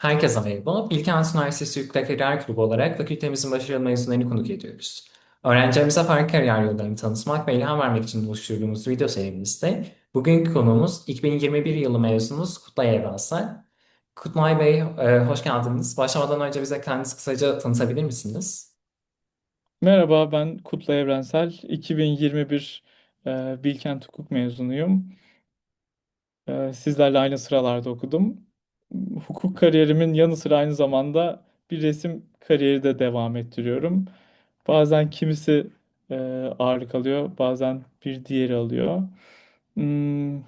Herkese merhaba. Bilkent Üniversitesi Yüksek Kariyer Kulübü olarak fakültemizin başarılı mezunlarını konuk ediyoruz. Öğrencilerimize farklı kariyer yollarını tanıtmak ve ilham vermek için oluşturduğumuz video serimizde bugünkü konuğumuz 2021 yılı mezunumuz Kutlay Evrensel. Kutlay Bey, hoş geldiniz. Başlamadan önce bize kendinizi kısaca tanıtabilir misiniz? Merhaba, ben Kutlay Evrensel. 2021 Bilkent Hukuk mezunuyum. Sizlerle aynı sıralarda okudum. Hukuk kariyerimin yanı sıra aynı zamanda bir resim kariyeri de devam ettiriyorum. Bazen kimisi e, ağırlık alıyor, bazen bir diğeri alıyor. Hmm,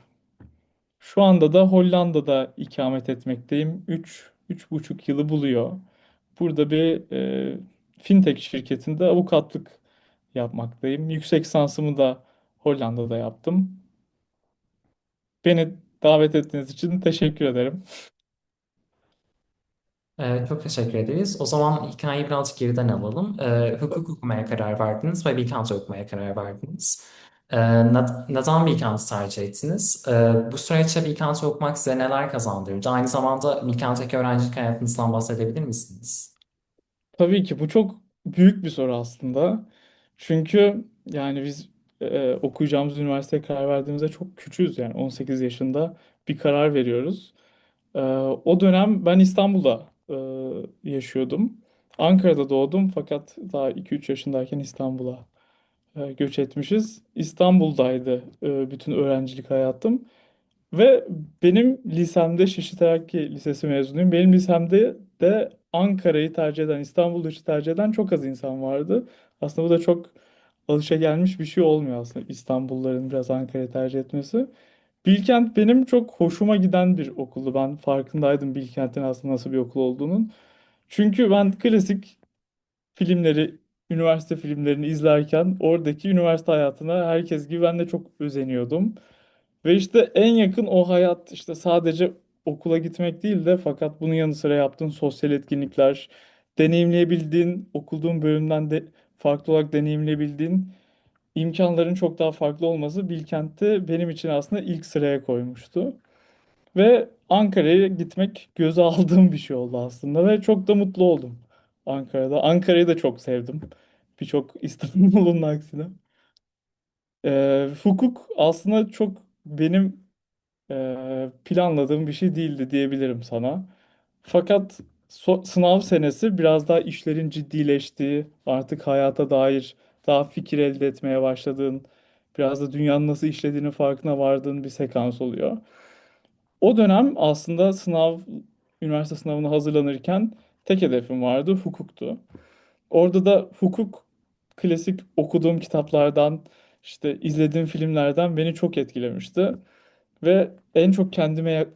Şu anda da Hollanda'da ikamet etmekteyim. 3,5 yılı buluyor. Burada bir fintech şirketinde avukatlık yapmaktayım. Yüksek lisansımı da Hollanda'da yaptım. Beni davet ettiğiniz için teşekkür ederim. Çok teşekkür ederiz. O zaman hikayeyi birazcık geriden alalım. Hukuk okumaya karar verdiniz ve Bilkent'e okumaya karar verdiniz. Neden Bilkent'i tercih ettiniz? Bu süreçte Bilkent'i okumak size neler kazandırdı? Aynı zamanda Bilkent'teki öğrencilik hayatınızdan bahsedebilir misiniz? Tabii ki bu çok büyük bir soru aslında. Çünkü yani biz okuyacağımız üniversiteye karar verdiğimizde çok küçüğüz, yani 18 yaşında bir karar veriyoruz. O dönem ben İstanbul'da yaşıyordum. Ankara'da doğdum fakat daha 2-3 yaşındayken İstanbul'a göç etmişiz. İstanbul'daydı bütün öğrencilik hayatım. Ve benim lisemde Şişli Terakki Lisesi mezunuyum. Benim lisemde de Ankara'yı tercih eden, İstanbul dışı tercih eden çok az insan vardı. Aslında bu da çok alışagelmiş bir şey olmuyor aslında, İstanbulluların biraz Ankara'yı tercih etmesi. Bilkent benim çok hoşuma giden bir okuldu. Ben farkındaydım Bilkent'in aslında nasıl bir okul olduğunun. Çünkü ben klasik filmleri, üniversite filmlerini izlerken oradaki üniversite hayatına herkes gibi ben de çok özeniyordum. Ve işte en yakın o hayat işte sadece okula gitmek değil de fakat bunun yanı sıra yaptığın sosyal etkinlikler, deneyimleyebildiğin, okuduğun bölümden de farklı olarak deneyimleyebildiğin imkanların çok daha farklı olması Bilkent'te benim için aslında ilk sıraya koymuştu. Ve Ankara'ya gitmek göze aldığım bir şey oldu aslında ve çok da mutlu oldum Ankara'da. Ankara'yı da çok sevdim. Birçok İstanbul'un aksine. Hukuk aslında çok benim planladığım bir şey değildi diyebilirim sana. Fakat sınav senesi biraz daha işlerin ciddileştiği, artık hayata dair daha fikir elde etmeye başladığın, biraz da dünyanın nasıl işlediğini farkına vardığın bir sekans oluyor. O dönem aslında üniversite sınavına hazırlanırken tek hedefim vardı, hukuktu. Orada da hukuk klasik okuduğum kitaplardan, işte izlediğim filmlerden beni çok etkilemişti. Ve en çok kendime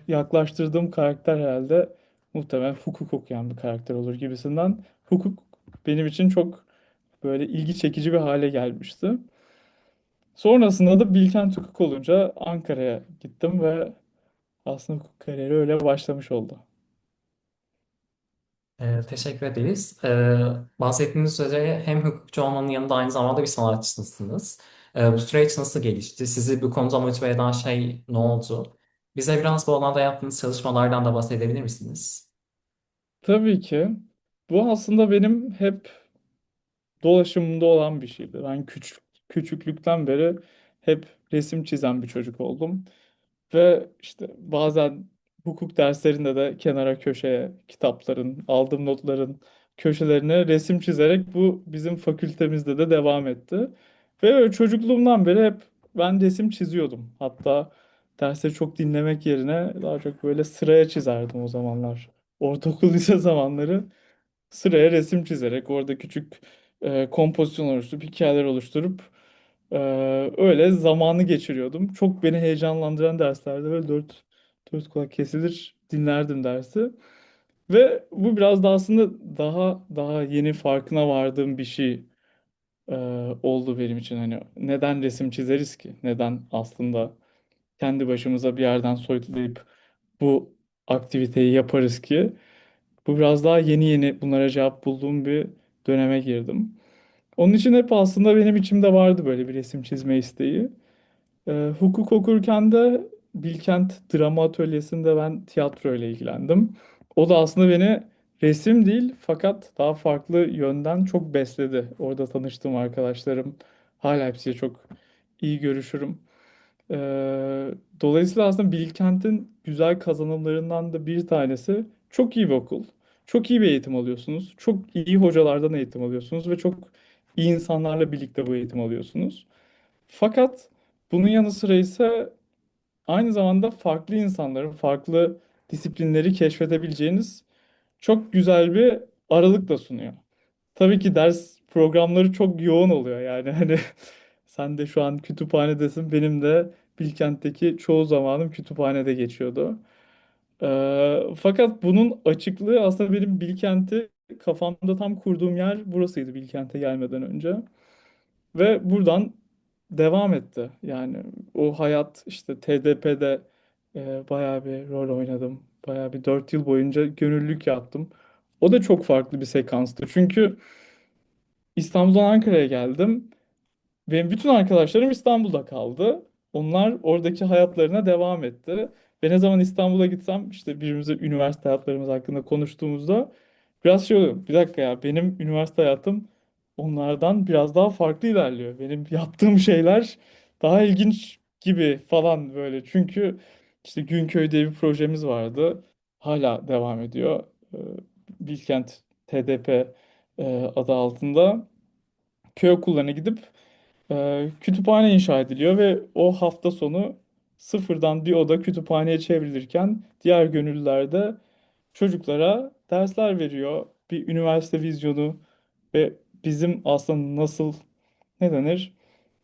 yaklaştırdığım karakter herhalde muhtemelen hukuk okuyan bir karakter olur gibisinden. Hukuk benim için çok böyle ilgi çekici bir hale gelmişti. Sonrasında da Bilkent Hukuk olunca Ankara'ya gittim ve aslında hukuk kariyeri öyle başlamış oldu. Teşekkür ederiz. Bahsettiğiniz üzere hem hukukçu olmanın yanında aynı zamanda bir sanatçısınız. Bu süreç nasıl gelişti? Sizi bu konuda motive eden şey ne oldu? Bize biraz bu alanda yaptığınız çalışmalardan da bahsedebilir misiniz? Tabii ki bu aslında benim hep dolaşımında olan bir şeydi. Ben küçüklükten beri hep resim çizen bir çocuk oldum. Ve işte bazen hukuk derslerinde de kenara köşeye kitapların, aldığım notların köşelerine resim çizerek bu bizim fakültemizde de devam etti. Ve öyle çocukluğumdan beri hep ben resim çiziyordum. Hatta dersleri çok dinlemek yerine daha çok böyle sıraya çizerdim o zamanlar. Ortaokul lise zamanları sıraya resim çizerek orada küçük kompozisyon oluşturup hikayeler oluşturup e, öyle zamanı geçiriyordum. Çok beni heyecanlandıran derslerde böyle dört kulak kesilir dinlerdim dersi. Ve bu biraz da aslında daha yeni farkına vardığım bir şey e, oldu benim için. Hani neden resim çizeriz ki? Neden aslında kendi başımıza bir yerden soyutlayıp bu aktiviteyi yaparız ki? Bu biraz daha yeni yeni bunlara cevap bulduğum bir döneme girdim. Onun için hep aslında benim içimde vardı böyle bir resim çizme isteği. Hukuk okurken de Bilkent Drama Atölyesi'nde ben tiyatro ile ilgilendim. O da aslında beni resim değil fakat daha farklı yönden çok besledi. Orada tanıştığım arkadaşlarım hala hepsiyle çok iyi görüşürüm. Ee, Dolayısıyla aslında Bilkent'in güzel kazanımlarından da bir tanesi çok iyi bir okul. Çok iyi bir eğitim alıyorsunuz. Çok iyi hocalardan eğitim alıyorsunuz ve çok iyi insanlarla birlikte bu eğitim alıyorsunuz. Fakat bunun yanı sıra ise aynı zamanda farklı insanların, farklı disiplinleri keşfedebileceğiniz çok güzel bir aralık da sunuyor. Tabii ki ders programları çok yoğun oluyor yani hani sen de şu an kütüphanedesin, benim de Bilkent'teki çoğu zamanım kütüphanede geçiyordu. Fakat bunun açıklığı aslında benim Bilkent'i kafamda tam kurduğum yer burasıydı Bilkent'e gelmeden önce. Ve buradan devam etti. Yani o hayat işte TDP'de bayağı bir rol oynadım. Bayağı bir 4 yıl boyunca gönüllülük yaptım. O da çok farklı bir sekanstı. Çünkü İstanbul'dan Ankara'ya geldim. Benim bütün arkadaşlarım İstanbul'da kaldı. Onlar oradaki hayatlarına devam etti. Ve ne zaman İstanbul'a gitsem işte birbirimize üniversite hayatlarımız hakkında konuştuğumuzda biraz şey oluyor. Bir dakika ya, benim üniversite hayatım onlardan biraz daha farklı ilerliyor. Benim yaptığım şeyler daha ilginç gibi falan böyle. Çünkü işte Günköy diye bir projemiz vardı. Hala devam ediyor. Ee, Bilkent TDP adı altında. Köy okullarına gidip kütüphane inşa ediliyor ve o hafta sonu sıfırdan bir oda kütüphaneye çevrilirken diğer gönüllüler de çocuklara dersler veriyor. Bir üniversite vizyonu ve bizim aslında nasıl, ne denir?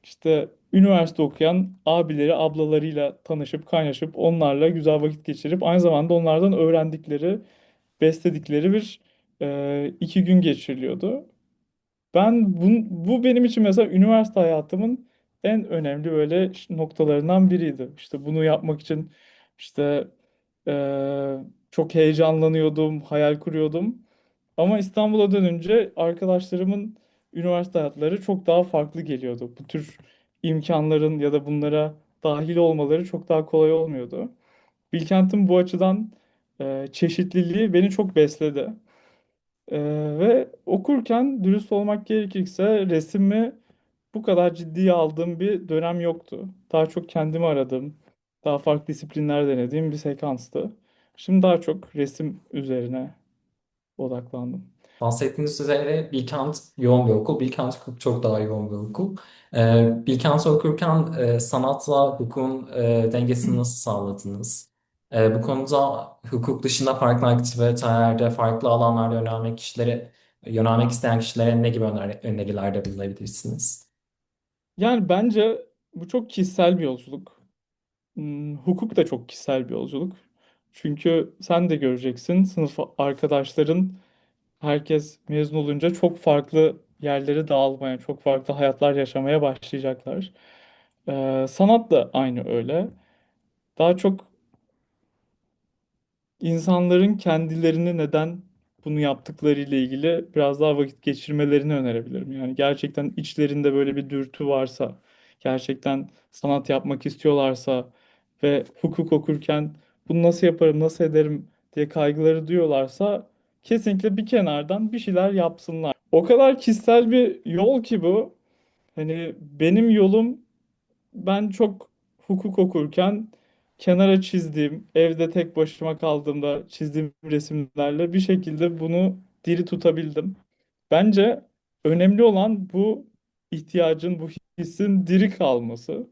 İşte üniversite okuyan abileri, ablalarıyla tanışıp kaynaşıp onlarla güzel vakit geçirip aynı zamanda onlardan öğrendikleri, besledikleri bir 2 gün geçiriliyordu. Bu benim için mesela üniversite hayatımın en önemli böyle noktalarından biriydi. İşte bunu yapmak için işte çok heyecanlanıyordum, hayal kuruyordum. Ama İstanbul'a dönünce arkadaşlarımın üniversite hayatları çok daha farklı geliyordu. Bu tür imkanların ya da bunlara dahil olmaları çok daha kolay olmuyordu. Bilkent'in bu açıdan çeşitliliği beni çok besledi. Ee, Ve okurken dürüst olmak gerekirse resmi bu kadar ciddiye aldığım bir dönem yoktu. Daha çok kendimi aradım. Daha farklı disiplinler denediğim bir sekanstı. Şimdi daha çok resim üzerine odaklandım. Bahsettiğiniz üzere Bilkent yoğun bir okul. Bilkent hukuk çok daha yoğun bir okul. Bilkent okurken sanatla hukukun dengesini nasıl sağladınız? Bu konuda hukuk dışında farklı aktivitelerde, farklı alanlarda yönelmek isteyen kişilere ne gibi önerilerde bulunabilirsiniz? Yani bence bu çok kişisel bir yolculuk. Hukuk da çok kişisel bir yolculuk. Çünkü sen de göreceksin, sınıf arkadaşların herkes mezun olunca çok farklı yerlere dağılmaya, çok farklı hayatlar yaşamaya başlayacaklar. Sanat da aynı öyle. Daha çok insanların kendilerini neden bunu yaptıkları ile ilgili biraz daha vakit geçirmelerini önerebilirim. Yani gerçekten içlerinde böyle bir dürtü varsa, gerçekten sanat yapmak istiyorlarsa ve hukuk okurken bunu nasıl yaparım, nasıl ederim diye kaygıları duyuyorlarsa kesinlikle bir kenardan bir şeyler yapsınlar. O kadar kişisel bir yol ki bu. Hani benim yolum, ben çok hukuk okurken kenara çizdiğim, evde tek başıma kaldığımda çizdiğim resimlerle bir şekilde bunu diri tutabildim. Bence önemli olan bu ihtiyacın, bu hissin diri kalması.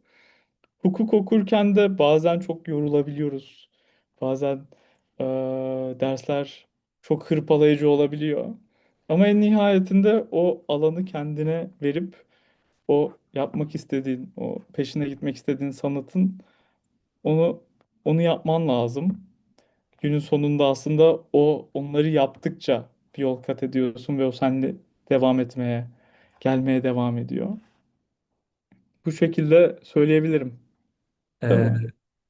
Hukuk okurken de bazen çok yorulabiliyoruz. Bazen dersler çok hırpalayıcı olabiliyor. Ama en nihayetinde o alanı kendine verip o yapmak istediğin, o peşine gitmek istediğin sanatın onu onu yapman lazım. Günün sonunda aslında onları yaptıkça bir yol kat ediyorsun ve o seninle devam etmeye, gelmeye devam ediyor. Bu şekilde söyleyebilirim Ee, sana.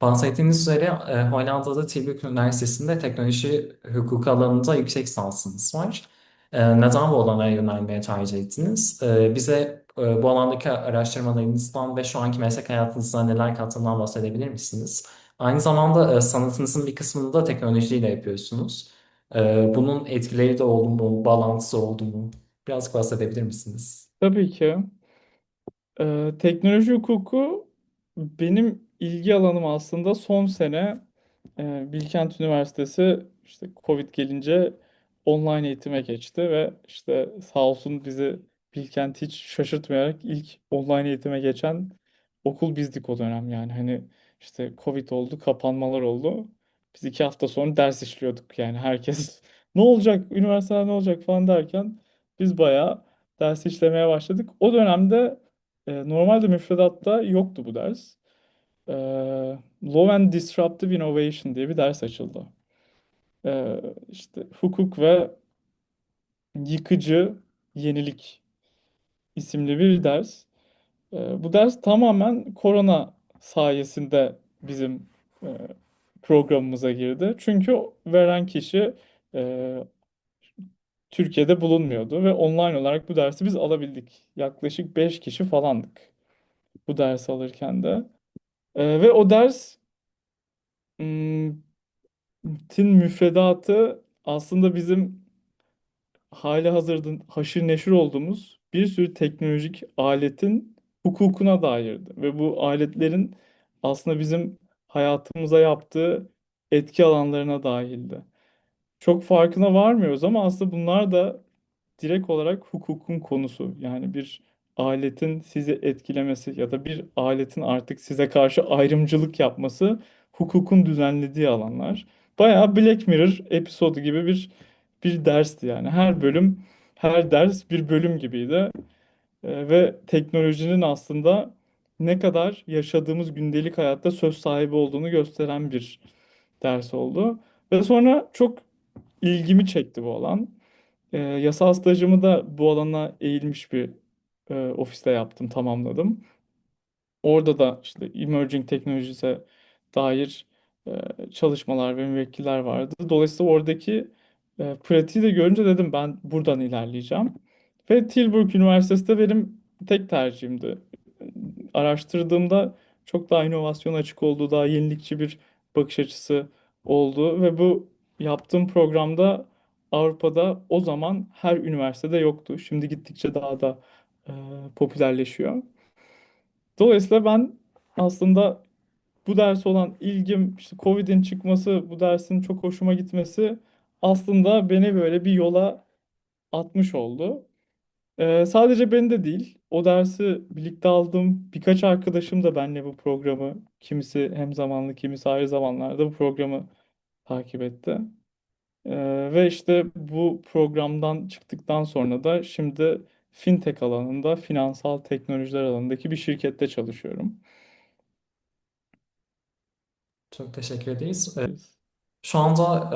Bahsettiğiniz üzere Hollanda'da Tilburg Üniversitesi'nde teknoloji hukuku alanında yüksek lisansınız var. Neden bu alana yönelmeye tercih ettiniz? Bize bu alandaki araştırmalarınızdan ve şu anki meslek hayatınızda neler kattığından bahsedebilir misiniz? Aynı zamanda sanatınızın bir kısmını da teknolojiyle yapıyorsunuz. Bunun etkileri de oldu mu, bağlantısı oldu mu? Birazcık bahsedebilir misiniz? Tabii ki. Teknoloji hukuku benim ilgi alanım aslında. Son sene Bilkent Üniversitesi işte Covid gelince online eğitime geçti ve işte sağ olsun bizi Bilkent hiç şaşırtmayarak ilk online eğitime geçen okul bizdik o dönem. Yani hani işte Covid oldu, kapanmalar oldu. Biz 2 hafta sonra ders işliyorduk, yani herkes ne olacak, üniversiteler ne olacak falan derken biz bayağı ders işlemeye başladık. O dönemde normalde müfredatta yoktu bu ders. E, Law and Disruptive Innovation diye bir ders açıldı. İşte hukuk ve yıkıcı yenilik isimli bir ders. Bu ders tamamen korona sayesinde bizim e, programımıza girdi. Çünkü veren kişi e, Türkiye'de bulunmuyordu ve online olarak bu dersi biz alabildik. Yaklaşık 5 kişi falandık bu dersi alırken de. Ve o ders tin müfredatı aslında bizim hali hazırda haşır neşir olduğumuz bir sürü teknolojik aletin hukukuna dairdi. Ve bu aletlerin aslında bizim hayatımıza yaptığı etki alanlarına dahildi. Çok farkına varmıyoruz ama aslında bunlar da direkt olarak hukukun konusu. Yani bir aletin sizi etkilemesi ya da bir aletin artık size karşı ayrımcılık yapması hukukun düzenlediği alanlar. Bayağı Black Mirror episodu gibi bir dersti yani. Her bölüm, her ders bir bölüm gibiydi. Ve teknolojinin aslında ne kadar yaşadığımız gündelik hayatta söz sahibi olduğunu gösteren bir ders oldu. Ve sonra çok ilgimi çekti bu alan. Yasal stajımı da bu alana eğilmiş bir ofiste yaptım, tamamladım. Orada da işte emerging teknolojise dair çalışmalar ve müvekkiller vardı. Dolayısıyla oradaki pratiği de görünce dedim ben buradan ilerleyeceğim. Ve Tilburg Üniversitesi de benim tek tercihimdi. Araştırdığımda çok daha inovasyon açık olduğu, daha yenilikçi bir bakış açısı olduğu ve bu yaptığım programda Avrupa'da o zaman her üniversitede yoktu. Şimdi gittikçe daha da e, popülerleşiyor. Dolayısıyla ben aslında bu derse olan ilgim, işte Covid'in çıkması, bu dersin çok hoşuma gitmesi aslında beni böyle bir yola atmış oldu. Sadece beni de değil, o dersi birlikte aldığım birkaç arkadaşım da benimle bu programı, kimisi hem zamanlı, kimisi ayrı zamanlarda bu programı takip etti. Ve işte bu programdan çıktıktan sonra da şimdi fintech alanında, finansal teknolojiler alanındaki bir şirkette çalışıyorum. Çok teşekkür ederiz. Şu anda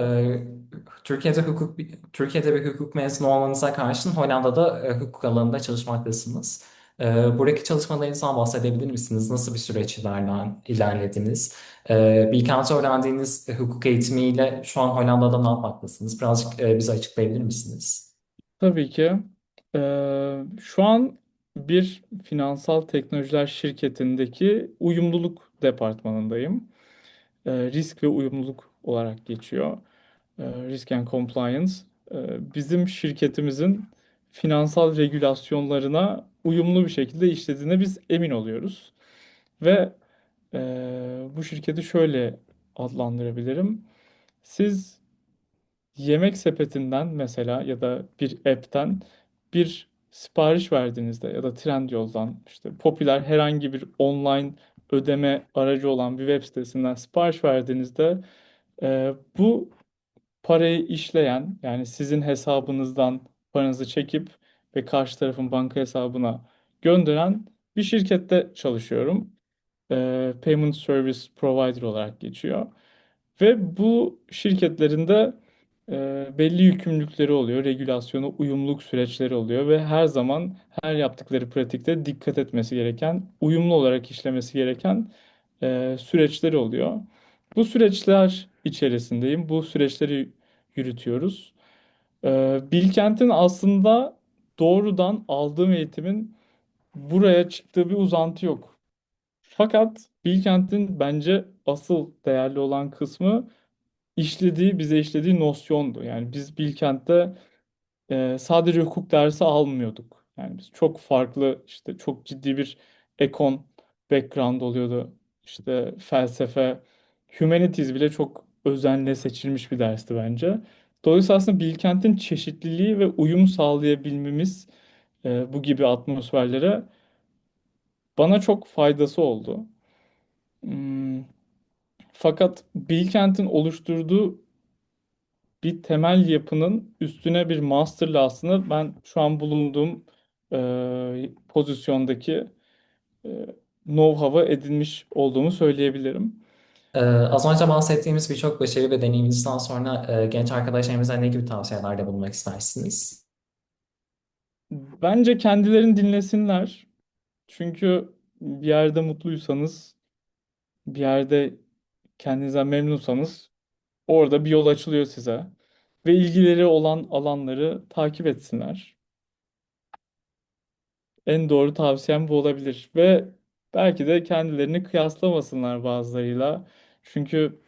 Türkiye'de bir hukuk mezunu olmanıza karşın Hollanda'da hukuk alanında çalışmaktasınız. Buradaki çalışmalarınızdan bahsedebilir misiniz? Nasıl bir süreç ilerlediniz? Bilkent'te öğrendiğiniz hukuk eğitimiyle şu an Hollanda'da ne yapmaktasınız? Birazcık bize açıklayabilir misiniz? Tabii ki. Şu an bir finansal teknolojiler şirketindeki uyumluluk departmanındayım. Risk ve uyumluluk olarak geçiyor. Risk and Compliance. Bizim şirketimizin finansal regülasyonlarına uyumlu bir şekilde işlediğine biz emin oluyoruz. Ve bu şirketi şöyle adlandırabilirim. Siz Yemek sepetinden mesela ya da bir app'ten bir sipariş verdiğinizde ya da Trendyol'dan işte popüler herhangi bir online ödeme aracı olan bir web sitesinden sipariş verdiğinizde bu parayı işleyen, yani sizin hesabınızdan paranızı çekip ve karşı tarafın banka hesabına gönderen bir şirkette çalışıyorum. Payment Service Provider olarak geçiyor. Ve bu şirketlerin de belli yükümlülükleri oluyor, regülasyona uyumluluk süreçleri oluyor ve her zaman her yaptıkları pratikte dikkat etmesi gereken, uyumlu olarak işlemesi gereken süreçleri oluyor. Bu süreçler içerisindeyim, bu süreçleri yürütüyoruz. Bilkent'in aslında doğrudan aldığım eğitimin buraya çıktığı bir uzantı yok. Fakat Bilkent'in bence asıl değerli olan kısmı bize işlediği nosyondu. Yani biz Bilkent'te sadece hukuk dersi almıyorduk. Yani biz çok farklı, işte çok ciddi bir ekon background oluyordu. İşte felsefe, humanities bile çok özenle seçilmiş bir dersti bence. Dolayısıyla aslında Bilkent'in çeşitliliği ve uyum sağlayabilmemiz bu gibi atmosferlere bana çok faydası oldu. Hmm, Fakat Bilkent'in oluşturduğu bir temel yapının üstüne bir master'la aslında ben şu an bulunduğum pozisyondaki e, know-how'ı edinmiş olduğumu söyleyebilirim. Az önce bahsettiğimiz birçok başarı ve deneyiminizden sonra genç arkadaşlarımıza ne gibi tavsiyelerde bulunmak istersiniz? Bence kendilerini dinlesinler. Çünkü bir yerde mutluysanız, bir yerde kendinizden memnunsanız orada bir yol açılıyor size. Ve ilgileri olan alanları takip etsinler. En doğru tavsiyem bu olabilir. Ve belki de kendilerini kıyaslamasınlar bazılarıyla. Çünkü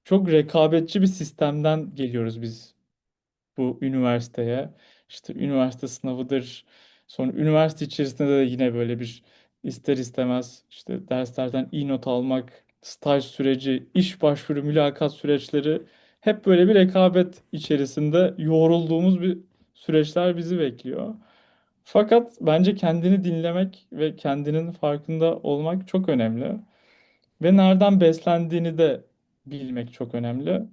çok rekabetçi bir sistemden geliyoruz biz bu üniversiteye. İşte üniversite sınavıdır. Sonra üniversite içerisinde de yine böyle bir ister istemez işte derslerden iyi not almak, staj süreci, iş başvuru, mülakat süreçleri hep böyle bir rekabet içerisinde yoğrulduğumuz bir süreçler bizi bekliyor. Fakat bence kendini dinlemek ve kendinin farkında olmak çok önemli. Ve nereden beslendiğini de bilmek çok önemli.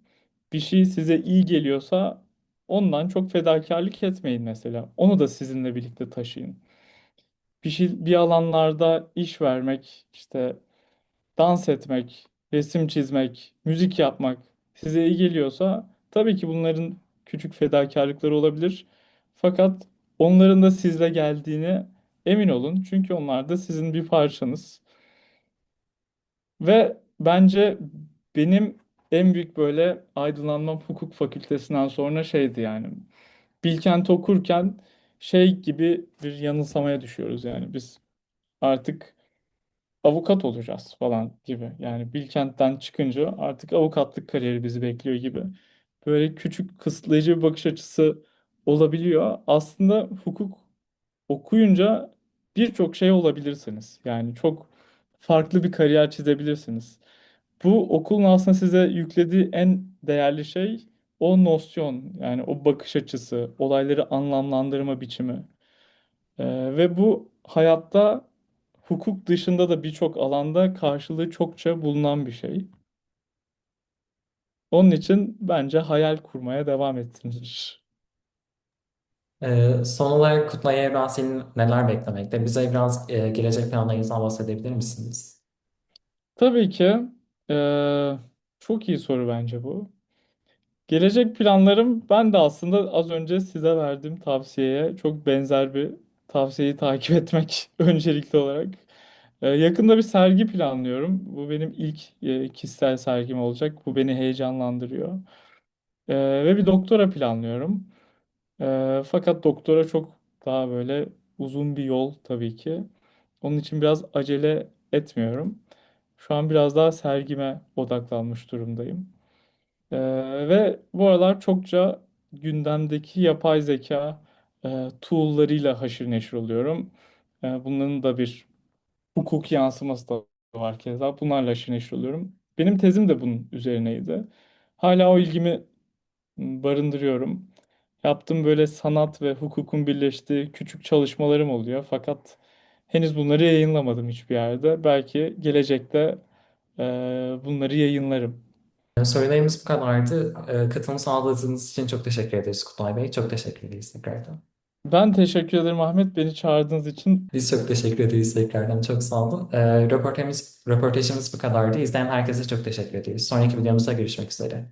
Bir şey size iyi geliyorsa ondan çok fedakarlık etmeyin mesela. Onu da sizinle birlikte taşıyın. Bir alanlarda iş vermek, işte dans etmek, resim çizmek, müzik yapmak size iyi geliyorsa tabii ki bunların küçük fedakarlıkları olabilir. Fakat onların da sizle geldiğine emin olun. Çünkü onlar da sizin bir parçanız. Ve bence benim en büyük böyle aydınlanmam hukuk fakültesinden sonra şeydi yani. Bilkent okurken şey gibi bir yanılsamaya düşüyoruz yani. Biz artık avukat olacağız falan gibi. Yani Bilkent'ten çıkınca artık avukatlık kariyeri bizi bekliyor gibi. Böyle küçük kısıtlayıcı bir bakış açısı olabiliyor. Aslında hukuk okuyunca birçok şey olabilirsiniz. Yani çok farklı bir kariyer çizebilirsiniz. Bu okulun aslında size yüklediği en değerli şey o nosyon, yani o bakış açısı, olayları anlamlandırma biçimi. Ve bu hayatta hukuk dışında da birçok alanda karşılığı çokça bulunan bir şey. Onun için bence hayal kurmaya devam etsinler. Son olarak Kutlay Evrensel neler beklemekte? Bize biraz gelecek planlarınızdan bahsedebilir misiniz? Tabii ki eee, çok iyi soru bence bu. Gelecek planlarım, ben de aslında az önce size verdiğim tavsiyeye çok benzer bir tavsiyeyi takip etmek öncelikli olarak. Yakında bir sergi planlıyorum. Bu benim ilk kişisel sergim olacak. Bu beni heyecanlandırıyor. Ve bir doktora planlıyorum. Fakat doktora çok daha böyle uzun bir yol tabii ki. Onun için biraz acele etmiyorum. Şu an biraz daha sergime odaklanmış durumdayım. Ve bu aralar çokça gündemdeki yapay zeka tool'larıyla haşır neşir oluyorum. Bunların da bir hukuk yansıması da var keza. Bunlarla haşır neşir oluyorum. Benim tezim de bunun üzerineydi. Hala o ilgimi barındırıyorum. Yaptığım böyle sanat ve hukukun birleştiği küçük çalışmalarım oluyor. Fakat henüz bunları yayınlamadım hiçbir yerde. Belki gelecekte bunları yayınlarım. Sorularımız bu kadardı. Katılım sağladığınız için çok teşekkür ederiz Kutlay Bey. Çok teşekkür ederiz tekrardan. Ben teşekkür ederim Ahmet, beni çağırdığınız için. Biz çok teşekkür ederiz tekrardan. Çok sağ olun. Röportajımız bu kadardı. İzleyen herkese çok teşekkür ederiz. Sonraki videomuzda görüşmek üzere.